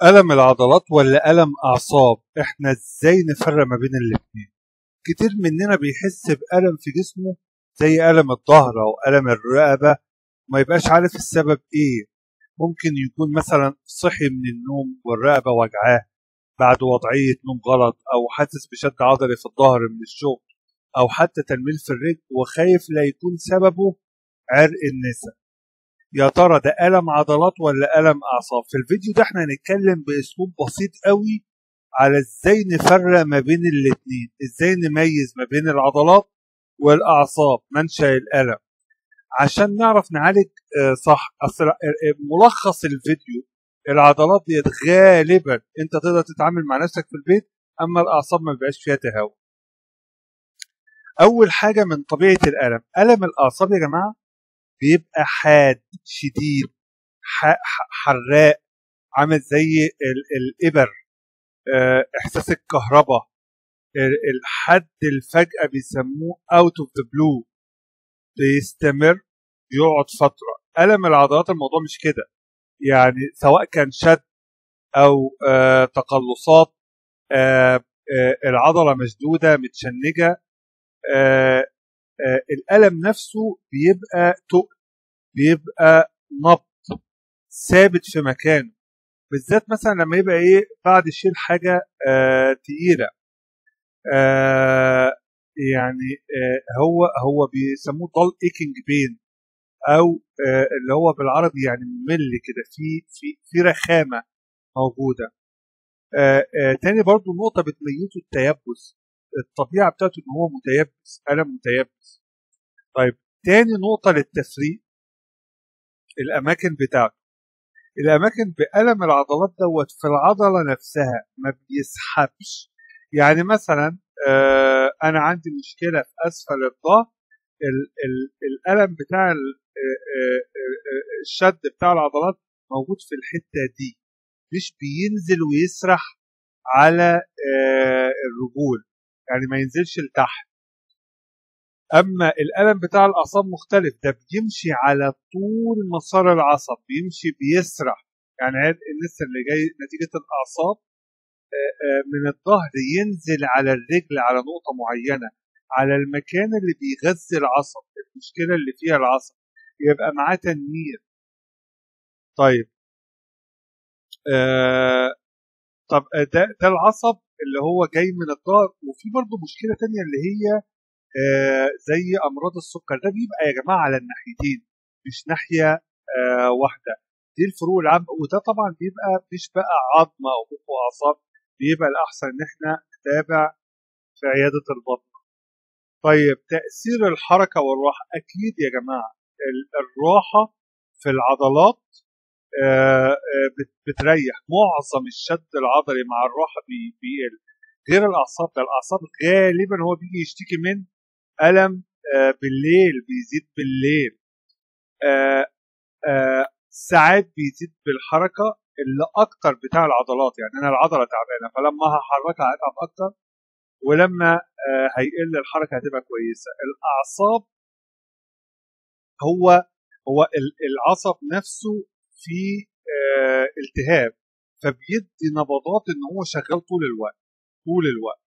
ألم العضلات ولا ألم أعصاب؟ إحنا إزاي نفرق ما بين الاتنين؟ كتير مننا بيحس بألم في جسمه زي ألم الظهر أو ألم الرقبة، ما يبقاش عارف السبب إيه. ممكن يكون مثلا صحي من النوم والرقبة وجعاه بعد وضعية نوم غلط، أو حاسس بشد عضلي في الظهر من الشغل، أو حتى تنميل في الرجل وخايف لا يكون سببه عرق النسا. يا ترى ده ألم عضلات ولا ألم أعصاب؟ في الفيديو ده احنا هنتكلم بأسلوب بسيط قوي على ازاي نفرق ما بين الاتنين، ازاي نميز ما بين العضلات والأعصاب منشأ الألم عشان نعرف نعالج صح. أصل ملخص الفيديو، العضلات دي غالبا انت تقدر تتعامل مع نفسك في البيت، اما الأعصاب ما بيبقاش فيها تهاون. أول حاجة من طبيعة الألم، ألم الأعصاب يا جماعة بيبقى حاد شديد حراق، عامل زي الإبر، إحساس الكهرباء، الحد الفجأة بيسموه out of the blue، بيستمر يقعد فترة. ألم العضلات الموضوع مش كده، يعني سواء كان شد أو تقلصات، العضلة مشدودة متشنجة، الألم نفسه بيبقى تقل، بيبقى نبض ثابت في مكانه، بالذات مثلا لما يبقى ايه بعد شيل حاجه تقيله. يعني هو بيسموه ضل ايكينج بين، او اللي هو بالعربي يعني ممل كده، في رخامه موجوده. تاني برضو نقطه بتميزه التيبس، الطبيعه بتاعته ان هو متيبس، الم متيبس. طيب تاني نقطه للتفريق، الاماكن بتاعته. الاماكن بألم العضلات دوت في العضله نفسها ما بيسحبش. يعني مثلا انا عندي مشكله في اسفل الظهر، الالم بتاع الشد بتاع العضلات موجود في الحته دي، مش بينزل ويسرح على الرجول، يعني ما ينزلش لتحت. اما الالم بتاع الاعصاب مختلف، ده بيمشي على طول مسار العصب، بيمشي بيسرح. يعني الناس اللي جاي نتيجه الاعصاب من الظهر ينزل على الرجل على نقطه معينه، على المكان اللي بيغذي العصب، المشكله اللي فيها العصب يبقى معاه تنمير. طيب طب ده العصب اللي هو جاي من الظهر. وفي برضه مشكله تانية اللي هي زي امراض السكر، ده بيبقى يا جماعه على الناحيتين، مش ناحيه واحده. دي الفروق العامه، وده طبعا بيبقى مش بقى عظمه او مخ واعصاب، بيبقى الاحسن ان احنا نتابع في عياده البطن. طيب تاثير الحركه والراحه، اكيد يا جماعه الراحه في العضلات بتريح. معظم الشد العضلي مع الراحه بيقل، غير الاعصاب. ده الاعصاب غالبا هو بيجي يشتكي من ألم بالليل، بيزيد بالليل، ساعات بيزيد بالحركة اللي أكتر بتاع العضلات. يعني أنا العضلة تعبانة، فلما هحركها هتعب أكتر، ولما هيقل الحركة هتبقى كويسة. الأعصاب هو العصب نفسه في التهاب، فبيدي نبضات إن هو شغال طول الوقت طول الوقت.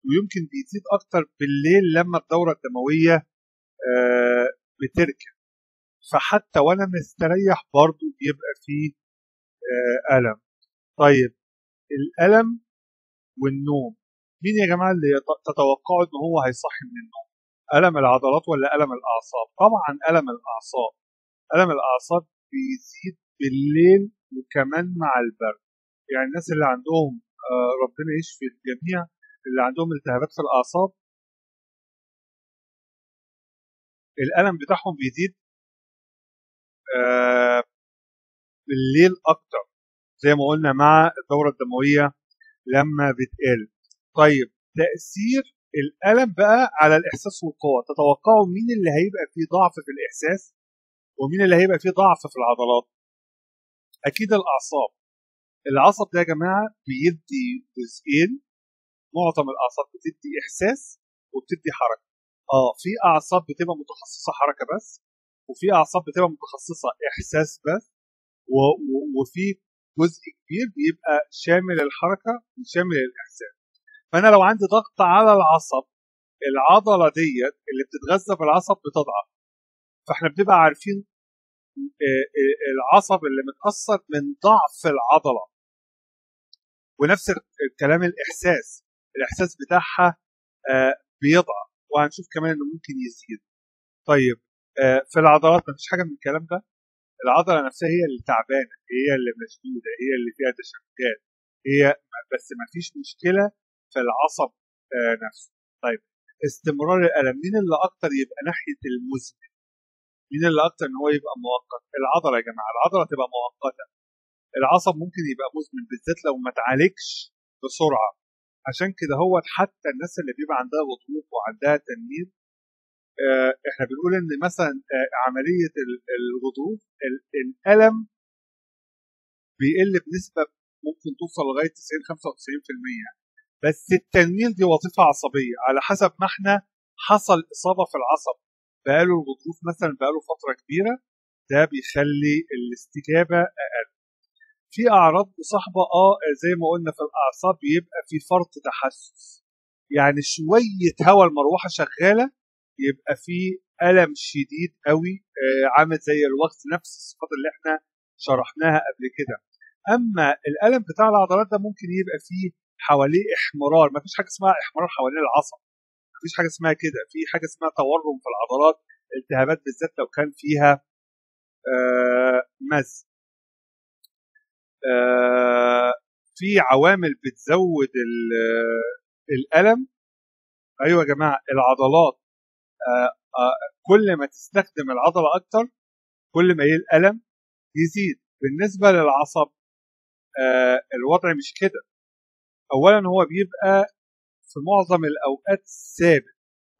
ويمكن بيزيد أكتر بالليل لما الدورة الدموية بتركب، فحتى وانا مستريح برضو بيبقى فيه ألم. طيب الألم والنوم، مين يا جماعة اللي تتوقعوا ان هو هيصحي من النوم؟ ألم العضلات ولا ألم الأعصاب؟ طبعا ألم الأعصاب. ألم الأعصاب بيزيد بالليل وكمان مع البرد. يعني الناس اللي عندهم ربنا يشفي الجميع، اللي عندهم التهابات في الأعصاب، الألم بتاعهم بيزيد بالليل أكتر، زي ما قلنا مع الدورة الدموية لما بتقل. طيب تأثير الألم بقى على الإحساس والقوة، تتوقعوا مين اللي هيبقى فيه ضعف في الإحساس ومين اللي هيبقى فيه ضعف في العضلات؟ أكيد الأعصاب. العصب ده يا جماعة بيدي جزئين، معظم الأعصاب بتدي إحساس وبتدي حركة. في أعصاب بتبقى متخصصة حركة بس، وفي أعصاب بتبقى متخصصة إحساس بس، وفي جزء كبير بيبقى شامل الحركه وشامل الاحساس. فانا لو عندي ضغط على العصب، العضله ديت اللي بتتغذى بالعصب بتضعف، فاحنا بنبقى عارفين العصب اللي متاثر من ضعف العضله. ونفس الكلام الاحساس بتاعها بيضعف، وهنشوف كمان انه ممكن يزيد. طيب في العضلات مفيش حاجه من الكلام ده. العضله نفسها هي اللي تعبانه، هي اللي مشدوده، هي اللي فيها تشنجات، هي بس مفيش مشكله في العصب نفسه. طيب استمرار الالم، مين اللي اكتر يبقى ناحيه المزمن؟ مين اللي اكتر ان هو يبقى مؤقت؟ العضله يا جماعه، العضله تبقى مؤقته. العصب ممكن يبقى مزمن بالذات لو ما اتعالجش بسرعه. عشان كده هو حتى الناس اللي بيبقى عندها غضروف وعندها تنميل، احنا بنقول ان مثلا عمليه الغضروف الالم بيقل بنسبه ممكن توصل لغايه 90 95%. بس التنميل دي وظيفه عصبيه، على حسب ما احنا حصل اصابه في العصب بقاله الغضروف مثلا بقاله فتره كبيره، ده بيخلي الاستجابه اقل. في اعراض مصاحبه زي ما قلنا في الاعصاب بيبقى في فرط تحسس، يعني شويه هواء المروحه شغاله يبقى في الم شديد قوي، عامل زي الوقت، نفس الصفات اللي احنا شرحناها قبل كده. اما الالم بتاع العضلات ده ممكن يبقى فيه حواليه احمرار. ما فيش حاجه اسمها احمرار حوالين العصب، ما فيش حاجه اسمها كده. في حاجه اسمها تورم في العضلات، التهابات بالذات لو كان فيها مز. في عوامل بتزود الالم. ايوه يا جماعه، العضلات كل ما تستخدم العضله اكتر كل ما الالم يزيد. بالنسبه للعصب الوضع مش كده. اولا هو بيبقى في معظم الاوقات ثابت،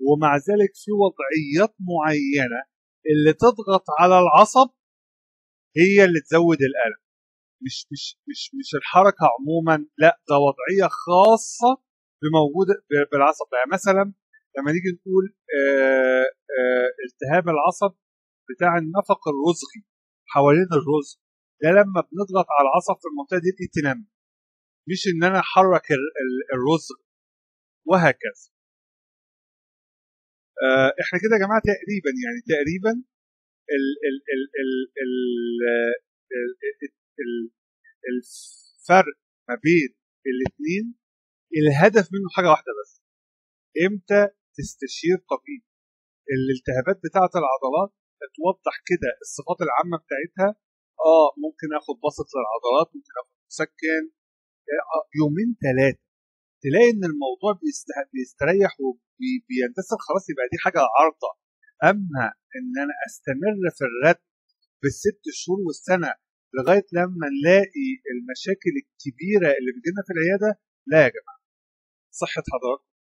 ومع ذلك في وضعيات معينه اللي تضغط على العصب هي اللي تزود الالم. مش الحركه عموما، لا، ده وضعيه خاصه بموجوده بالعصب. يعني مثلا لما نيجي نقول التهاب العصب بتاع النفق الرزغي حوالين الرزق، ده لما بنضغط على العصب في المنطقه دي تنمي، مش ان انا احرك الرزق، وهكذا. احنا كده يا جماعه تقريبا، يعني تقريبا ال ال ال ال ال ال الفرق ما بين الاثنين الهدف منه حاجه واحده بس: امتى تستشير طبيب. الالتهابات بتاعه العضلات توضح كده الصفات العامه بتاعتها. ممكن اخد بسط للعضلات، ممكن اخد مسكن، يومين ثلاثه تلاقي ان الموضوع بيستريح وبينتسب، خلاص يبقى دي حاجه عارضه. اما ان انا استمر في الرد بالست شهور والسنه لغايه لما نلاقي المشاكل الكبيره اللي بتجيلنا في العياده، لا يا جماعه. صحه حضراتكم